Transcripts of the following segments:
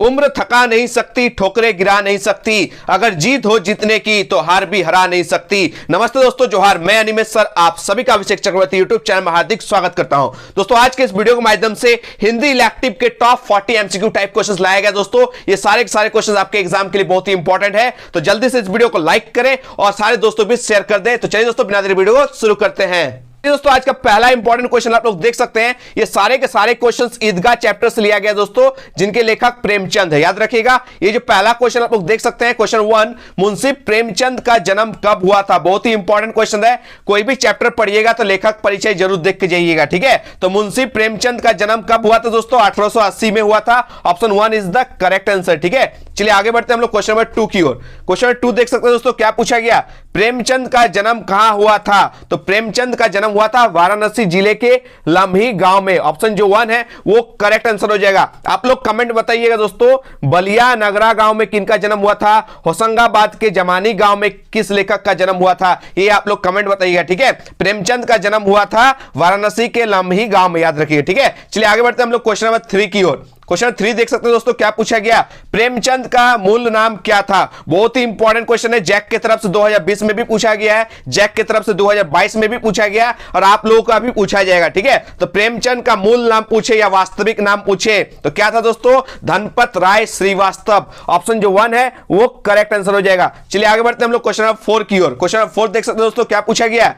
उम्र थका नहीं सकती, ठोकरे गिरा नहीं सकती, अगर जीत हो जीतने की तो हार भी हरा नहीं सकती। नमस्ते दोस्तों, जोहार। मैं अनिमेश सर आप सभी का अभिषेक चक्रवर्ती यूट्यूब चैनल में हार्दिक स्वागत करता हूं। दोस्तों आज के इस वीडियो के माध्यम से हिंदी इलेक्टिव के टॉप 40 एमसीक्यू टाइप क्वेश्चंस लाया गया। दोस्तों ये सारे के सारे क्वेश्चंस आपके एग्जाम के लिए बहुत ही इंपॉर्टेंट है, तो जल्दी से इस वीडियो को लाइक करें और सारे दोस्तों भी शेयर कर दें। तो चलिए दोस्तों बिना देरी वीडियो को शुरू करते हैं। दोस्तों आज का पहला इंपॉर्टेंट क्वेश्चन आप लोग देख सकते हैं, ये सारे के सारे क्वेश्चंस ईदगाह चैप्टर से लिया गया दोस्तों, जिनके लेखक प्रेमचंद है। याद रखिएगा ये जो पहला क्वेश्चन आप लोग देख सकते हैं, क्वेश्चन 1, मुंशी प्रेमचंद का जन्म कब हुआ था। बहुत ही इंपॉर्टेंट क्वेश्चन है, कोई भी चैप्टर पढ़िएगा तो लेखक परिचय जरूर देख के जाइएगा, ठीक है। तो मुंशी प्रेमचंद का जन्म कब हुआ था दोस्तों, 1880 में हुआ था। Option 1 is the correct answer, ठीक है। चलिए आगे बढ़ते हैं हम लोग क्वेश्चन नंबर 2 की ओर। क्वेश्चन नंबर 2 देख सकते हैं दोस्तों, क्या पूछा गया, प्रेमचंद का जन्म कहां हुआ था। तो प्रेमचंद का जन्म हुआ था वाराणसी जिले के लम्ही गांव में। ऑप्शन जो 1 है वो करेक्ट आंसर हो जाएगा। आप लोग कमेंट बताइएगा दोस्तों, बलिया नगरा गांव में किनका जन्म हुआ था, होशंगाबाद के जमानी गांव में किस लेखक का जन्म हुआ था, ये आप लोग कमेंट बताइएगा, ठीक है। प्रेमचंद का जन्म हुआ था वाराणसी के लम्ही गांव में, याद रखिए, ठीक है। चलिए आगे बढ़ते हैं हम लोग क्वेश्चन नंबर 3 की ओर। क्वेश्चन 3 देख सकते हैं दोस्तों, क्या पूछा गया, प्रेमचंद का मूल नाम क्या था। बहुत ही इंपॉर्टेंट क्वेश्चन है, जैक की तरफ से 2020 में भी पूछा गया है, जैक की तरफ से 2022 में भी पूछा गया और आप लोगों का भी पूछा जाएगा, ठीक है। तो प्रेमचंद का मूल नाम पूछे या वास्तविक नाम पूछे तो क्या था दोस्तों, धनपत राय श्रीवास्तव। ऑप्शन जो 1 है वो करेक्ट आंसर हो जाएगा। चलिए आगे बढ़ते हैं हम लोग क्वेश्चन नंबर 4 की ओर। क्वेश्चन नंबर 4 देख सकते हैं दोस्तों, क्या पूछा गया,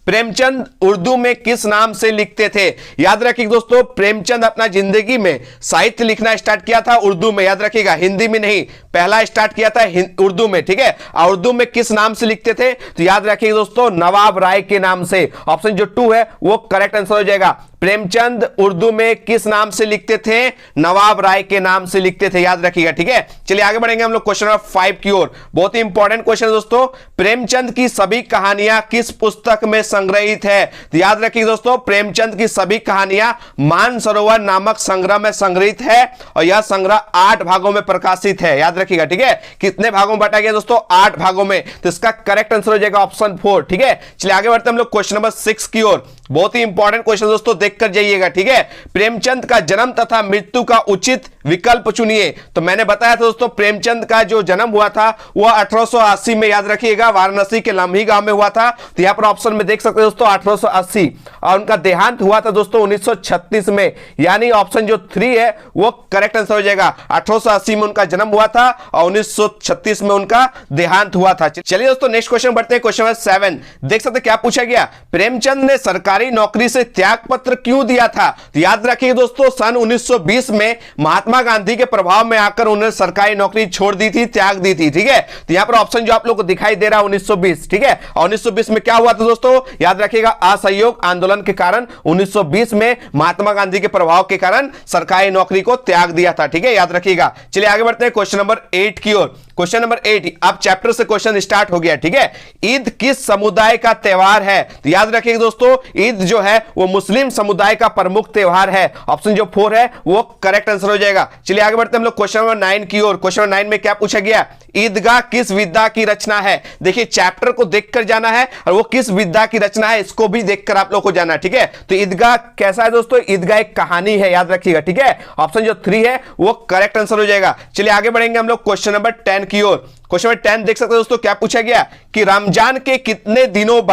प्रेमचंद उर्दू में किस नाम से लिखते थे। याद रखिए दोस्तों, प्रेमचंद अपना जिंदगी में साहित्य लिखना स्टार्ट किया था उर्दू में, याद रखिएगा, हिंदी में नहीं, पहला स्टार्ट किया था उर्दू में, ठीक है। और उर्दू में किस नाम से लिखते थे तो याद रखिए दोस्तों, नवाब राय के नाम से। ऑप्शन जो 2 है वो करेक्ट आंसर हो जाएगा। प्रेमचंद उर्दू में किस नाम से लिखते थे, नवाब राय के नाम से लिखते थे, याद रखिएगा, ठीक है। चलिए आगे बढ़ेंगे हम लोग क्वेश्चन नंबर 5 की ओर। बहुत ही इंपॉर्टेंट क्वेश्चन दोस्तों, प्रेमचंद की सभी कहानियां किस पुस्तक में संग्रहित है। तो याद रखिए दोस्तों, प्रेमचंद की सभी कहानियां मानसरोवर नामक संग्रह में संग्रहित है और यह संग्रह 8 भागों में प्रकाशित है, याद रखिएगा, ठीक है। कितने भागों में बांटा गया दोस्तों, 8 भागों में। तो इसका करेक्ट आंसर हो जाएगा ऑप्शन 4, ठीक है। चलिए आगे बढ़ते हैं हम लोग क्वेश्चन नंबर 6 की ओर। बहुत ही इंपॉर्टेंट क्वेश्चन दोस्तों, देख कर जाइएगा, ठीक है। प्रेमचंद का जन्म तथा मृत्यु का उचित विकल्प चुनिए। तो मैंने बताया था दोस्तों, प्रेमचंद का जो जन्म हुआ था वह 1880 में, याद रखिएगा, वाराणसी के लम्ही गांव में हुआ था। तो यहां पर ऑप्शन में देख सकते हैं दोस्तों 1880, और उनका देहांत हुआ था दोस्तों 1936 में, यानी ऑप्शन जो 3 है वो करेक्ट आंसर हो जाएगा। 1880 में उनका जन्म हुआ था और 1936 में उनका देहांत हुआ था। चलिए दोस्तों नेक्स्ट क्वेश्चन बढ़ते हैं। क्वेश्चन नंबर 7 देख सकते हैं, क्या पूछा गया, प्रेमचंद ने सरकारी नौकरी से त्याग पत्र क्यों दिया था। तो याद रखिए दोस्तों, सन 1920 में महात्मा गांधी के प्रभाव में आकर उन्होंने सरकारी नौकरी छोड़ दी थी, त्याग दी थी, ठीक है। तो यहां पर ऑप्शन जो आप लोग को दिखाई दे रहा है 1920, ठीक है। और 1920 में क्या हुआ था दोस्तों, याद रखिएगा, असहयोग आंदोलन के कारण 1920 में महात्मा गांधी के प्रभाव के कारण सरकारी नौकरी को त्याग दिया था, ठीक है, याद रखिएगा। चलिए आगे बढ़ते हैं क्वेश्चन नंबर 8 की ओर। क्वेश्चन नंबर 8, अब चैप्टर से क्वेश्चन स्टार्ट हो गया, ठीक है। ईद किस समुदाय का त्योहार है। तो याद रखिएगा दोस्तों, ईद जो है वो मुस्लिम समुदाय का प्रमुख त्योहार है। ऑप्शन जो 4 है वो करेक्ट आंसर हो जाएगा। चलिए आगे बढ़ते हैं हम लोग क्वेश्चन नंबर 9 की ओर। क्वेश्चन नंबर 9 में क्या पूछा गया, ईदगाह किस विधा की रचना है। देखिए चैप्टर को देखकर जाना है और वो किस विधा की रचना है इसको भी देखकर आप लोग को जाना है, ठीक है। तो ईदगाह कैसा है दोस्तों, ईदगाह एक कहानी है, याद रखिएगा, ठीक है। ऑप्शन जो 3 है वो करेक्ट आंसर हो जाएगा। चलिए आगे बढ़ेंगे हम लोग क्वेश्चन नंबर 10 की ओर। क्वेश्चन नंबर 10 देख सकते हैं दोस्तों, क्या पूछा गया कि रमजान के कितने दिनों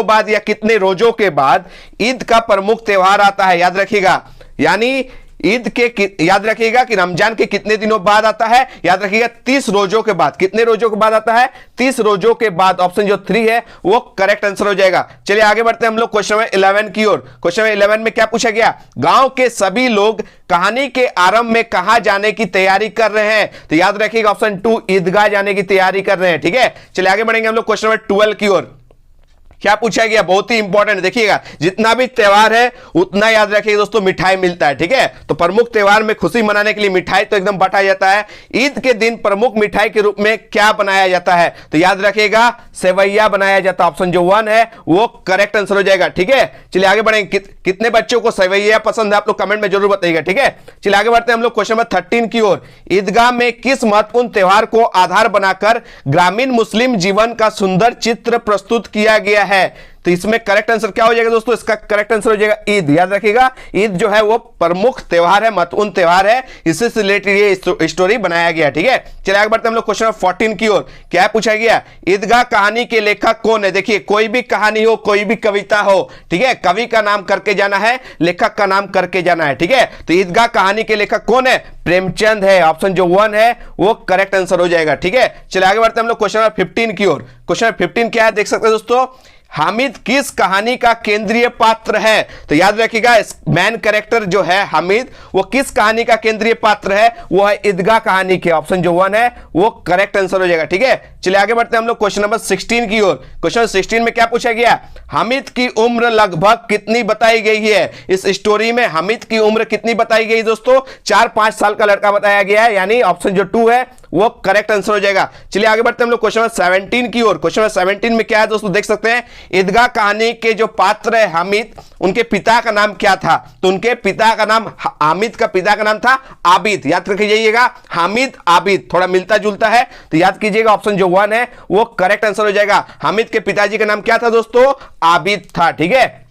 बाद या कितने रोजों के बाद ईद का प्रमुख त्योहार आता है। याद रखिएगा, यानी ईद के याद रखिएगा कि रमजान के कितने दिनों बाद आता है, याद रखिएगा 30 रोजों के बाद। कितने रोजों के बाद आता है, 30 रोजों के बाद। ऑप्शन जो 3 है वो करेक्ट आंसर हो जाएगा। चलिए आगे बढ़ते हैं हम लोग क्वेश्चन नंबर 11 की ओर। क्वेश्चन नंबर 11 में क्या पूछा गया, गांव के सभी लोग कहानी के आरंभ में कहां जाने की तैयारी कर रहे हैं। तो याद रखिएगा ऑप्शन 2 ईदगाह जाने की तैयारी कर रहे हैं, ठीक है। चलिए आगे बढ़ेंगे हम लोग क्वेश्चन नंबर 12 की ओर। क्या पूछा गया, बहुत ही इंपॉर्टेंट, देखिएगा, जितना भी त्योहार है उतना याद रखिएगा दोस्तों मिठाई मिलता है, ठीक है। तो प्रमुख त्योहार में खुशी मनाने के लिए मिठाई तो एकदम बांटा जाता है। ईद के दिन प्रमुख मिठाई के रूप में क्या बनाया जाता है। तो याद रखिएगा सेवैया बनाया जाता है। ऑप्शन जो 1 है वो करेक्ट आंसर हो जाएगा, ठीक है। चलिए आगे बढ़ेंगे, कितने बच्चों को सेवैया पसंद है आप लोग कमेंट में जरूर बताइएगा, ठीक है। चलिए आगे बढ़ते हैं हम लोग क्वेश्चन नंबर 13 की ओर। ईदगाह में किस महत्वपूर्ण त्योहार को आधार बनाकर ग्रामीण मुस्लिम जीवन का सुंदर चित्र प्रस्तुत किया गया है। तो इसमें करेक्ट आंसर क्या हो जाएगा दोस्तों? इसका करेक्ट आंसर हो जाएगा ईद। याद रखिएगा, ईद जो है वो प्रमुख त्योहार है, महत्वपूर्ण त्योहार है, इससे रिलेटेड ये स्टोरी बनाया गया। ठीक है, चलिए आगे बढ़ते हैं हम लोग क्वेश्चन नंबर 14 की ओर। क्या पूछा गया? ईदगाह कहानी के लेखक कौन है? देखिए, कोई भी कहानी हो, कोई भी कविता हो, ठीक है, कवि का नाम करके जाना है, लेखक का नाम करके जाना है। ठीक है, तो ईदगाह कहानी के लेखक कौन है? प्रेमचंद है। ऑप्शन जो 1 है वो करेक्ट आंसर हो जाएगा। ठीक है, चलिए आगे बढ़ते हैं हम लोग क्वेश्चन नंबर 15 की ओर। क्वेश्चन नंबर 15 क्या है देख सकते हैं दोस्तों? हामिद किस कहानी का केंद्रीय पात्र है? तो याद रखिएगा, मैन कैरेक्टर जो है हामिद, वो किस कहानी का केंद्रीय पात्र है? वो है ईदगाह कहानी के। ऑप्शन जो 1 है वो करेक्ट आंसर हो जाएगा। ठीक है, चलिए आगे बढ़ते हैं हम लोग क्वेश्चन नंबर 16 की ओर। क्वेश्चन 16 में क्या पूछा गया? हामिद की उम्र लगभग कितनी बताई गई है? इस स्टोरी में हामिद की उम्र कितनी बताई गई दोस्तों? 4-5 साल का लड़का बताया गया है, यानी ऑप्शन जो 2 है वो करेक्ट आंसर हो जाएगा। चलिए आगे बढ़ते हैं हम लोग क्वेश्चन नंबर 17 की ओर। क्वेश्चन नंबर 17 में क्या है दोस्तों? देख सकते हैं, ईदगाह कहानी के जो पात्र है हामिद, उनके पिता का नाम क्या था? तो उनके पिता का नाम, हामिद का पिता का नाम था आबिद। याद रख जाइएगा, हामिद आबिद थोड़ा मिलता जुलता है, तो याद कीजिएगा ऑप्शन जो 1 है वो करेक्ट आंसर हो जाएगा। हामिद के पिताजी का नाम क्या था दोस्तों? आबिद था। ठीक है,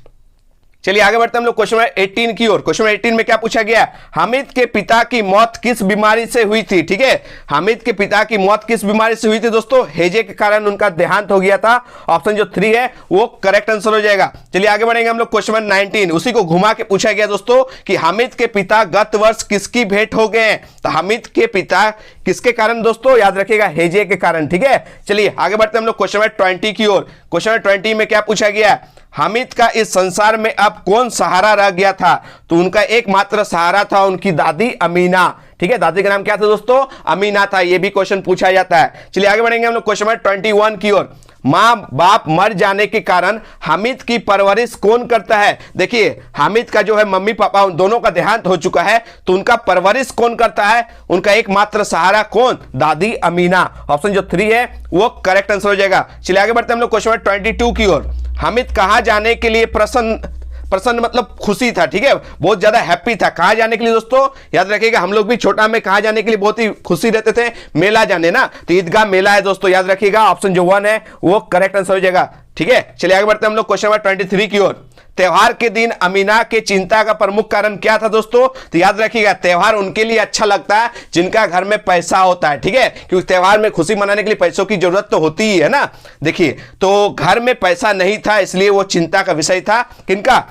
चलिए आगे बढ़ते हैं हम लोग क्वेश्चन नंबर 18 की ओर। क्वेश्चन नंबर 18 में क्या पूछा गया? हामिद के पिता की मौत किस बीमारी से हुई थी? ठीक है, हामिद के पिता की मौत किस बीमारी से हुई थी दोस्तों? हैजे के कारण उनका देहांत हो गया था। ऑप्शन जो 3 है वो करेक्ट आंसर हो जाएगा। चलिए आगे बढ़ेंगे हम लोग क्वेश्चन नंबर 19। उसी को घुमा के पूछा गया दोस्तों कि हामिद के पिता गत वर्ष किसकी भेंट हो गए? तो हामिद के पिता किसके कारण दोस्तों? याद रखिएगा, हैजे के कारण। ठीक है, चलिए आगे बढ़ते हैं हम लोग क्वेश्चन नंबर 20 की ओर। क्वेश्चन नंबर 20 में क्या पूछा गया? हामिद का इस संसार में अब कौन सहारा रह गया था? तो उनका एकमात्र सहारा था उनकी दादी अमीना। ठीक है, दादी का नाम क्या था दोस्तों? अमीना था। यह भी क्वेश्चन पूछा जाता है। चलिए आगे बढ़ेंगे हम लोग क्वेश्चन नंबर 21 की ओर। मां बाप मर जाने के कारण हामिद की परवरिश कौन करता है? देखिए, हामिद का जो है मम्मी पापा उन दोनों का देहांत हो चुका है, तो उनका परवरिश कौन करता है? उनका एकमात्र सहारा कौन? दादी अमीना। ऑप्शन जो 3 है वो करेक्ट आंसर हो जाएगा। चलिए आगे बढ़ते हैं हम लोग क्वेश्चन नंबर 22 की ओर। हामिद कहां जाने के लिए प्रसन्न मतलब खुशी था? ठीक है, बहुत ज्यादा हैप्पी था। कहां जाने के लिए दोस्तों? याद रखिएगा, हम लोग भी छोटा में कहां जाने के लिए बहुत ही खुशी रहते थे? मेला जाने ना, तो ईदगाह मेला है दोस्तों। याद रखिएगा, ऑप्शन जो 1 है वो करेक्ट आंसर हो जाएगा। ठीक है, चलिए आगे बढ़ते हैं हम लोग क्वेश्चन नंबर 23 की ओर। त्योहार के दिन अमीना के चिंता का प्रमुख कारण क्या था दोस्तों? तो याद रखिएगा, त्योहार उनके लिए अच्छा लगता है जिनका घर में पैसा होता है। ठीक है, क्योंकि त्योहार में खुशी मनाने के लिए पैसों की जरूरत तो होती ही है ना। देखिए, तो घर में पैसा नहीं था, इसलिए वो चिंता का विषय था। किनका?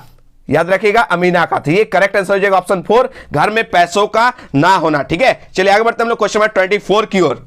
याद रखिएगा, अमीना का। तो ये करेक्ट आंसर हो जाएगा ऑप्शन 4, घर में पैसों का ना होना। ठीक है, चलिए आगे बढ़ते हैं हम लोग क्वेश्चन नंबर 24 की ओर।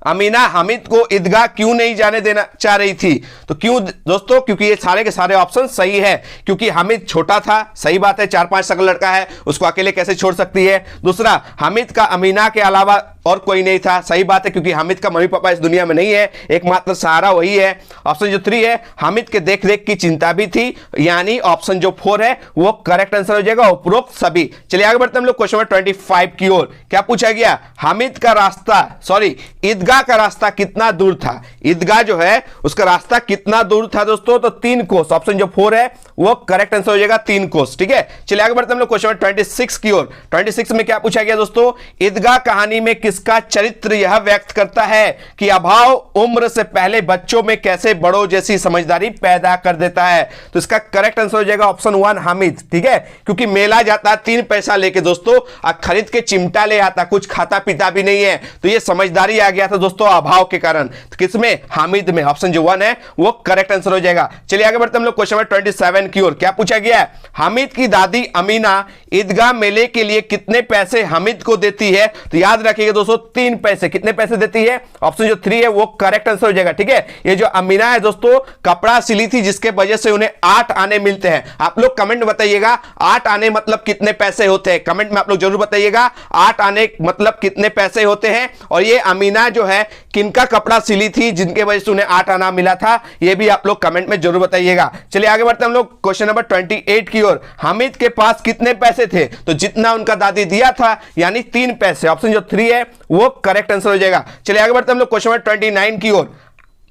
अमीना हामिद को ईदगाह क्यों नहीं जाने देना चाह रही थी? तो क्यों दोस्तों? क्योंकि ये सारे के सारे ऑप्शन सही है। क्योंकि हामिद छोटा था, सही बात है, 4-5 साल का लड़का है, उसको अकेले कैसे छोड़ सकती है? दूसरा, हामिद का अमीना के अलावा और कोई नहीं था, सही बात है, क्योंकि हामिद का मम्मी पापा इस दुनिया में नहीं है, एकमात्र सहारा वही है। ऑप्शन जो 3 है, हामिद के देख रेख की चिंता भी थी, यानी ऑप्शन जो 4 है वो करेक्ट आंसर हो जाएगा, उपरोक्त सभी। चलिए आगे बढ़ते हैं हम लोग क्वेश्चन नंबर 25 की ओर। क्या पूछा गया? हामिद का रास्ता, सॉरी, ईदगाह का रास्ता कितना दूर था? ईदगाह जो है उसका रास्ता कितना दूर था दोस्तों? तो 3 कोस। ऑप्शन जो 4 है वो करेक्ट आंसर हो जाएगा, 3 कोस। ठीक है, चलिए आगे बढ़ते हैं हम लोग क्वेश्चन नंबर 26 की ओर। 26 में क्या पूछा गया दोस्तों? ईदगाह कहानी में किसका चरित्र यह व्यक्त करता है कि अभाव उम्र से पहले बच्चों में कैसे बड़ों जैसी समझदारी पैदा कर देता है? तो इसका करेक्ट आंसर हो जाएगा ऑप्शन 1, हामिद। ठीक है, क्योंकि मेला जाता 3 पैसा लेके दोस्तों, खरीद के चिमटा ले आता, कुछ खाता पीता भी नहीं है, तो ये समझदारी आ गया था दोस्तों अभाव के कारण। तो किसमें? हामिद में। ऑप्शन जो 1 है वो करेक्ट आंसर हो जाएगा। चलिए आगे बढ़ते हैं हम लोग क्वेश्चन नंबर 27 की ओर। क्या पूछा गया है? हामिद की दादी अमीना ईदगाह मेले के लिए कितने पैसे हामिद को देती है? तो याद रखिएगा दोस्तों, 3 पैसे। कितने पैसे देती है? ऑप्शन जो 3 है वो करेक्ट आंसर हो जाएगा। ठीक है, ये जो अमीना है दोस्तों, कपड़ा सिली थी जिसके वजह से उन्हें 8 आने मिलते हैं। आप लोग कमेंट बताइएगा 8 आने मतलब कितने पैसे होते हैं? कमेंट में आप लोग जरूर बताइएगा 8 आने मतलब कितने पैसे होते हैं। और ये अमीना जो है किनका कपड़ा सिली थी जिनके वजह से उन्हें 8 आना मिला था, ये भी आप लोग कमेंट में जरूर बताइएगा। चलिए आगे बढ़ते हैं हम लोग क्वेश्चन नंबर 28 की ओर। हामिद के पास कितने पैसे थे? तो जितना उनका दादी दिया था, यानी 3 पैसे। ऑप्शन जो 3 है वो करेक्ट आंसर हो जाएगा। चलिए आगे बढ़ते हैं हम लोग क्वेश्चन नंबर 29 की ओर।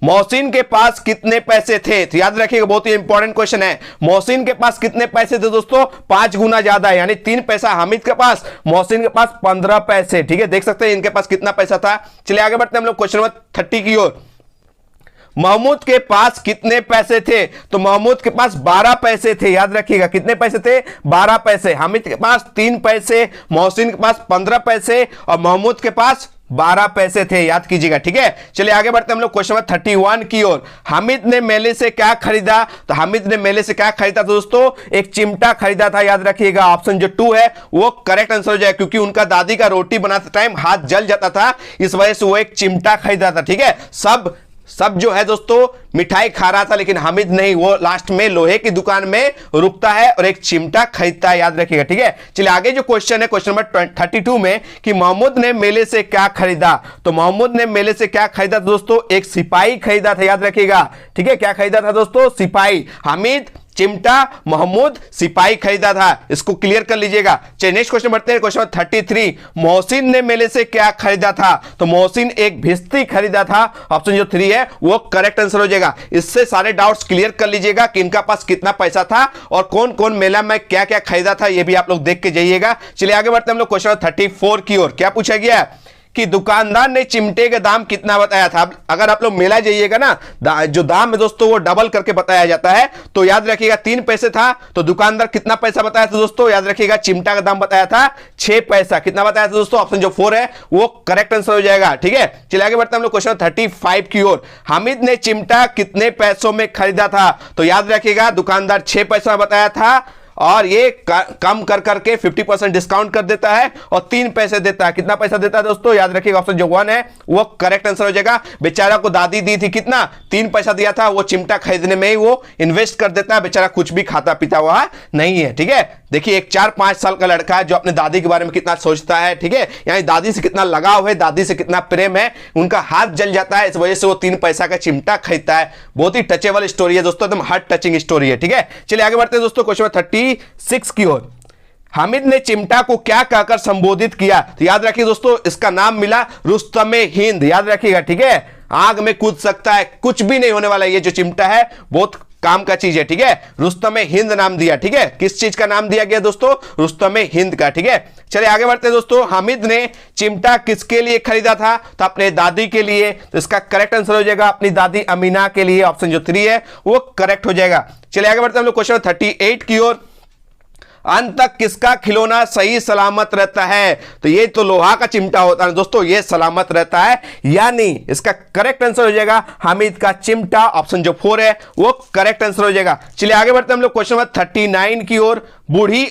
मोहसिन के पास कितने पैसे थे? तो याद रखिएगा, बहुत ही इंपॉर्टेंट क्वेश्चन है। मोहसिन के पास कितने पैसे थे दोस्तों? 5 गुना ज्यादा, यानी 3 पैसा हामिद के पास, मोहसिन के पास 15 पैसे। ठीक है, देख सकते हैं इनके पास कितना पैसा था। चलिए आगे बढ़ते हैं हम लोग क्वेश्चन नंबर 30 की ओर। महमूद के पास कितने पैसे थे? तो महमूद के पास 12 पैसे थे, याद रखिएगा। कितने पैसे थे? 12 पैसे। हामिद के पास 3 पैसे, मोहसिन के पास 15 पैसे और महमूद के पास 12 पैसे थे, याद कीजिएगा। ठीक है, चलिए आगे बढ़ते हैं हम लोग क्वेश्चन नंबर 31 की ओर। हामिद ने मेले से क्या खरीदा? तो हामिद ने मेले से क्या खरीदा? तो दोस्तों एक चिमटा खरीदा था, याद रखिएगा। ऑप्शन जो 2 है वो करेक्ट आंसर हो जाए, क्योंकि उनका दादी का रोटी बनाते टाइम हाथ जल जाता था, इस वजह से वो एक चिमटा खरीदा था। ठीक है, सब जो है दोस्तों मिठाई खा रहा था, लेकिन हामिद नहीं, वो लास्ट में लोहे की दुकान में रुकता है और एक चिमटा खरीदता है, याद रखिएगा। ठीक है, चलिए आगे जो क्वेश्चन है क्वेश्चन नंबर 32 में कि महमूद ने मेले से क्या खरीदा? तो महमूद ने मेले से क्या खरीदा? दोस्तों एक सिपाही खरीदा था, याद रखिएगा। ठीक है, क्या खरीदा था दोस्तों? सिपाही। हामिद चिमटा, महमूद सिपाही खरीदा था, इसको क्लियर कर लीजिएगा। चलिए नेक्स्ट क्वेश्चन बढ़ते हैं, क्वेश्चन 33। मोहसिन ने मेले से क्या खरीदा था? तो मोहसिन एक भिस्ती खरीदा था, ऑप्शन जो 3 है वो करेक्ट आंसर हो जाएगा। इससे सारे डाउट्स क्लियर कर लीजिएगा कि इनका पास कितना पैसा था और कौन कौन मेला में क्या क्या खरीदा था, ये भी आप लोग देख के जाइएगा। चलिए आगे बढ़ते हैं हम लोग क्वेश्चन 34 की ओर। क्या पूछा गया कि दुकानदार ने चिमटे का दाम कितना बताया था? अगर आप लोग मेला जाइएगा ना, जो दाम है दोस्तों वो डबल करके बताया जाता है। तो याद रखिएगा 3 पैसे था, तो दुकानदार कितना पैसा बताया था दोस्तों? याद रखिएगा चिमटा का दाम बताया था 6 पैसा। कितना बताया था दोस्तों? ऑप्शन जो 4 है वो करेक्ट आंसर हो जाएगा। ठीक है, चलिए आगे बढ़ते हैं हम लोग क्वेश्चन 35 की ओर। हामिद ने चिमटा कितने पैसों में खरीदा था? तो याद रखिएगा दुकानदार 6 पैसा बताया था और ये कम कर करके 50% डिस्काउंट कर देता है और 3 पैसे देता है। कितना पैसा देता है दोस्तों? याद रखिएगा ऑप्शन जो 1 है वो करेक्ट आंसर हो जाएगा। बेचारा को दादी दी थी कितना? 3 पैसा दिया था, वो चिमटा खरीदने में ही वो इन्वेस्ट कर देता है। बेचारा कुछ भी खाता पीता हुआ नहीं है। ठीक है, देखिए एक 4-5 साल का लड़का है जो अपने दादी के बारे में कितना सोचता है। ठीक है, यानी दादी से कितना लगाव है, दादी से कितना प्रेम है, उनका हाथ जल जाता है, इस वजह से वो 3 पैसा का चिमटा खरीदता है। बहुत ही टचेबल स्टोरी है दोस्तों, एकदम हार्ट टचिंग स्टोरी है। ठीक है, चलिए आगे बढ़ते हैं दोस्तों क्वेश्चन 36 की ओर। हामिद ने चिमटा को क्या कहकर संबोधित किया? तो याद रखिए दोस्तों इसका नाम मिला रुस्तमे हिंद, याद रखिएगा। ठीक है, आग में कूद सकता है, कुछ भी नहीं होने वाला। ये जो चिमटा है बहुत काम का चीज है। ठीक है, रुस्तमे हिंद नाम दिया। ठीक है, किस चीज का नाम दिया गया दोस्तों? रुस्तमे हिंद का। ठीक है, चलिए आगे बढ़ते हैं दोस्तों। हामिद ने चिमटा किसके लिए खरीदा था? तो अपने दादी के लिए। तो इसका करेक्ट आंसर हो जाएगा अपनी दादी अमीना के लिए, ऑप्शन जो 3 है वो करेक्ट हो जाएगा। चलिए आगे बढ़ते हैं हम लोग क्वेश्चन 38 की ओर। अंत तक किसका खिलौना सही सलामत रहता है? तो ये तो लोहा का चिमटा होता है दोस्तों, ये सलामत रहता है, यानी इसका करेक्ट आंसर हो जाएगा हामिद का चिमटा, ऑप्शन जो 4 है वो करेक्ट आंसर हो जाएगा। चलिए आगे बढ़ते हैं हम लोग क्वेश्चन नंबर 39 की ओर। बूढ़ी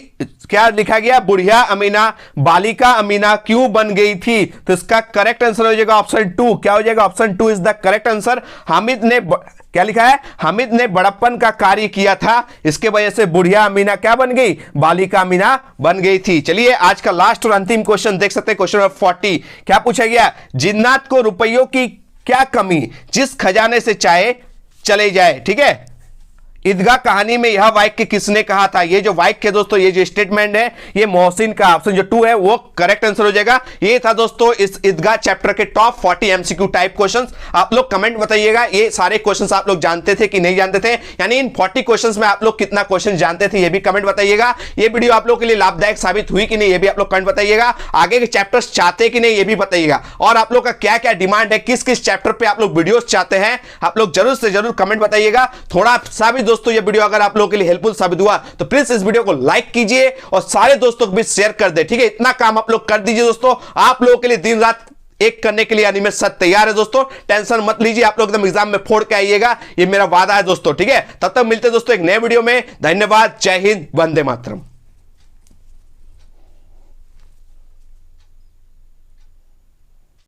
क्या लिखा गया? बुढ़िया अमीना बालिका अमीना क्यों बन गई थी? तो इसका करेक्ट आंसर हो जाएगा ऑप्शन 2। क्या हो जाएगा? Option 2 is the correct answer. Hamid ने क्या लिखा है? हामिद ने बड़प्पन का कार्य किया था, इसके वजह से बुढ़िया अमीना क्या बन गई? बालिका अमीना बन गई थी। चलिए आज का लास्ट और अंतिम क्वेश्चन देख सकते हैं, क्वेश्चन नंबर 40। क्या पूछा गया? जिन्नात को रुपयों की क्या कमी, जिस खजाने से चाहे चले जाए। ठीक है, ईदगाह कहानी में यह वाक्य किसने कहा था? ये जो वाक्य है दोस्तों, ये जो स्टेटमेंट है ये मोहसिन का, ऑप्शन जो 2 है वो करेक्ट आंसर हो जाएगा। ये था दोस्तों इस ईदगाह चैप्टर के टॉप 40 एमसीक्यू टाइप क्वेश्चंस। आप लोग कमेंट बताइएगा ये सारे क्वेश्चंस आप लोग जानते थे कि नहीं जानते थे, यानी इन 40 क्वेश्चंस में आप लोग कितना क्वेश्चन जानते थे ये भी कमेंट बताइएगा। ये वीडियो आप लोग के लिए लाभदायक साबित हुई कि नहीं ये भी आप लोग कमेंट बताइएगा। आगे के चैप्टर्स चाहते कि नहीं ये भी बताइएगा, और आप लोग का क्या क्या डिमांड है, किस किस चैप्टर पे आप लोग वीडियोस चाहते हैं, आप लोग जरूर से जरूर कमेंट बताइएगा। थोड़ा सा भी दोस्तों ये वीडियो अगर आप लोगों के लिए हेल्पफुल साबित हुआ तो प्लीज इस वीडियो को लाइक कीजिए और सारे दोस्तों को भी शेयर कर दे। ठीक है, इतना काम आप लोग कर दीजिए दोस्तों। आप लोगों के लिए दिन रात एक करने के लिए एनिमेट सर तैयार है दोस्तों, टेंशन मत लीजिए। आप लोग एकदम एग्जाम में फोड़ के आइएगा, ये मेरा वादा है दोस्तों। ठीक है, तब तक मिलते हैं दोस्तों एक नए वीडियो में। धन्यवाद, जय हिंद, वंदे मातरम।